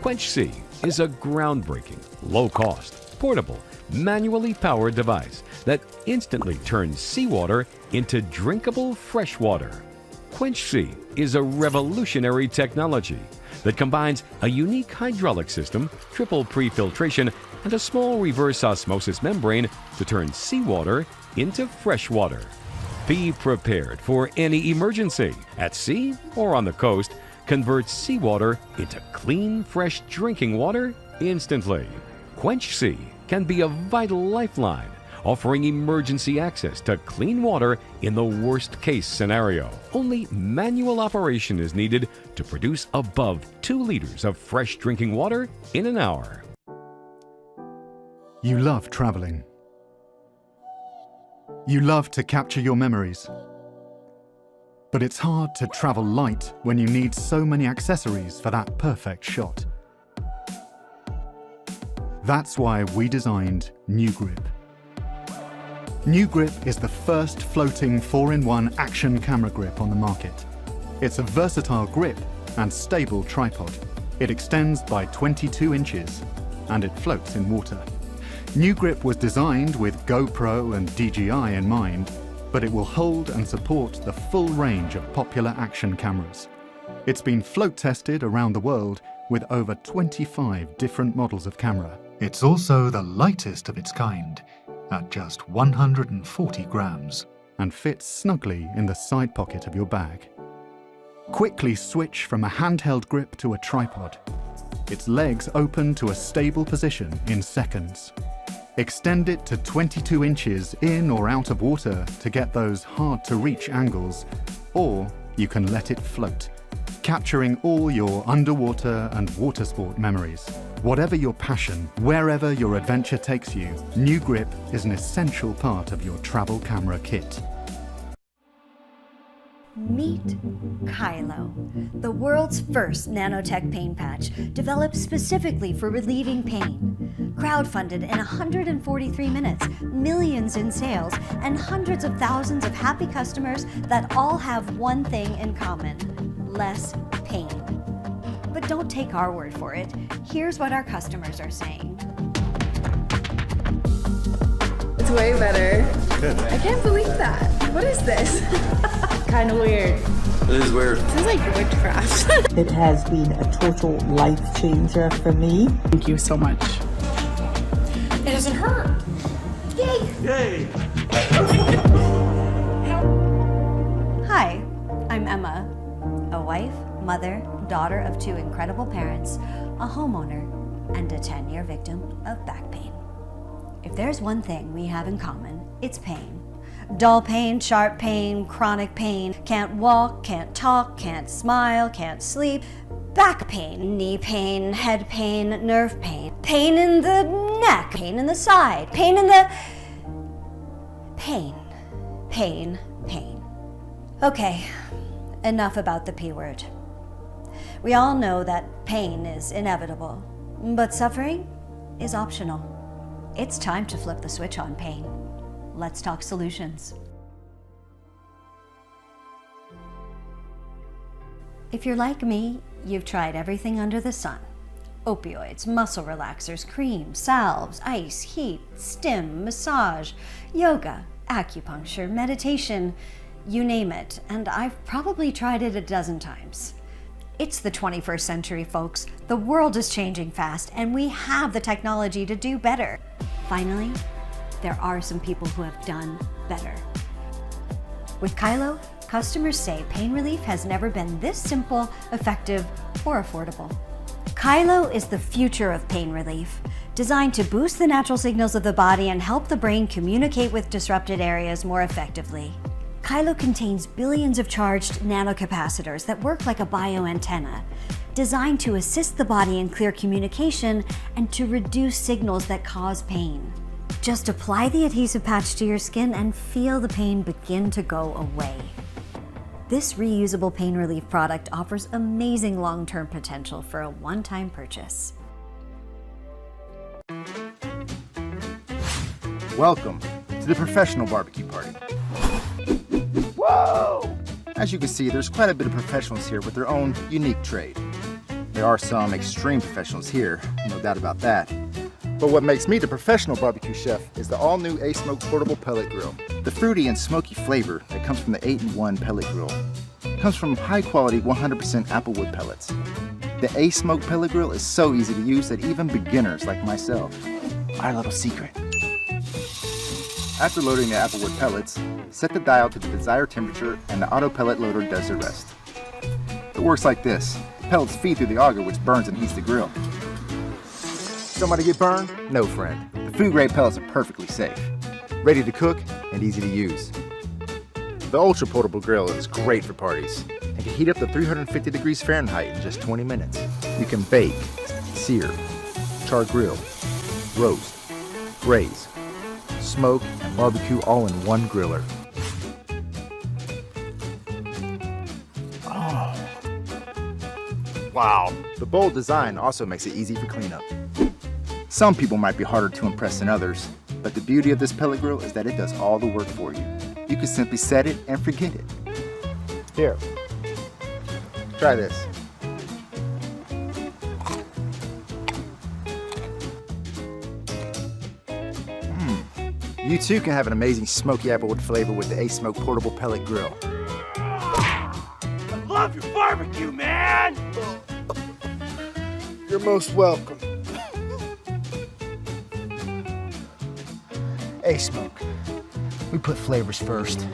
Quench C is a groundbreaking, low-cost, portable, manually powered device that instantly turns seawater into drinkable fresh water. Quench C is a revolutionary technology that combines a unique hydraulic system, triple pre-filtration, and a small reverse osmosis membrane to turn seawater into fresh water. Be prepared for any emergency at sea or on the coast. Convert seawater into clean, fresh drinking water instantly. Quench C can be a vital lifeline, offering emergency access to clean water in the worst-case scenario. Only manual operation is needed to produce above 2 liters of fresh drinking water in an hour. You love traveling. You love to capture your memories. But it's hard to travel light when you need so many accessories for that perfect shot. That's why we designed New Grip. New Grip is the first floating 4-in-1 action camera grip on the market. It's a versatile grip and stable tripod. It extends by 22 inches and it floats in water. New Grip was designed with GoPro and DJI in mind, but it will hold and support the full range of popular action cameras. It's been float tested around the world with over 25 different models of camera. It's also the lightest of its kind, at just 140 grams, and fits snugly in the side pocket of your bag. Quickly switch from a handheld grip to a tripod. Its legs open to a stable position in seconds. Extend it to 22 inches in or out of water to get those hard-to-reach angles, or you can let it float, capturing all your underwater and water sport memories. Whatever your passion, wherever your adventure takes you, New Grip is an essential part of your travel camera kit. Meet Kylo, the world's first nanotech pain patch, developed specifically for relieving pain. Crowdfunded in 143 minutes, millions in sales, and hundreds of thousands of happy customers that all have one thing in common: less pain. But don't take our word for it. Here's what our customers are saying. It's way better. Good. I can't believe that. What is this? Kind of weird. It is weird. This is like witchcraft. It has been a total life changer for me. Thank you so much. It doesn't hurt. Yay! Yay! Hi, I'm Emma, a wife, mother, daughter of 2 incredible parents, a homeowner, and a 10-year victim of back pain. If there's one thing we have in common, it's pain. Dull pain, sharp pain, chronic pain, can't walk, can't talk, can't smile, can't sleep, back pain, knee pain, head pain, nerve pain, pain in the neck, pain in the side, pain in the... pain. Okay, enough about the P word. We all know that pain is inevitable, but suffering is optional. It's time to flip the switch on pain. Let's talk solutions. If you're like me, you've tried everything under the sun. Opioids, muscle relaxers, creams, salves, ice, heat, stim, massage, yoga, acupuncture, meditation, you name it, and I've probably tried it a dozen times. It's the 21st century, folks. The world is changing fast, and we have the technology to do better. Finally, there are some people who have done better. With Kylo, customers say pain relief has never been this simple, effective, or affordable. Kylo is the future of pain relief, designed to boost the natural signals of the body and help the brain communicate with disrupted areas more effectively. Kylo contains billions of charged nanocapacitors that work like a bioantenna, designed to assist the body in clear communication and to reduce signals that cause pain. Just apply the adhesive patch to your skin and feel the pain begin to go away. This reusable pain relief product offers amazing long-term potential for a one-time purchase. Welcome to the professional barbecue party. Whoa! As you can see, there's quite a bit of professionals here with their own unique trade. There are some extreme professionals here, no doubt about that. But what makes me the professional barbecue chef is the all-new A-Smoke portable pellet grill. The fruity and smoky flavor that comes from the 8-in-1 pellet grill comes from high-quality 100% applewood pellets. The A-Smoke pellet grill is so easy to use that even beginners like myself. Our little secret. After loading the applewood pellets, set the dial to the desired temperature and the auto pellet loader does the rest. It works like this. The pellets feed through the auger which burns and heats the grill. Somebody get burned? No, friend. The food-grade pellets are perfectly safe, ready to cook, and easy to use. The Ultra Portable Grill is great for parties and can heat up to 350 degrees Fahrenheit in just 20 minutes. You can bake, sear, char grill, roast, braise, smoke, and barbecue all in one griller. Oh. Wow. The bold design also makes it easy for cleanup. Some people might be harder to impress than others, but the beauty of this pellet grill is that it does all the work for you. You can simply set it and forget it. Here, try this. You too can have an amazing smoky applewood flavor with the A-Smoke portable pellet grill. I love your barbecue, man! You're most welcome. A-Smoke. We put flavors first.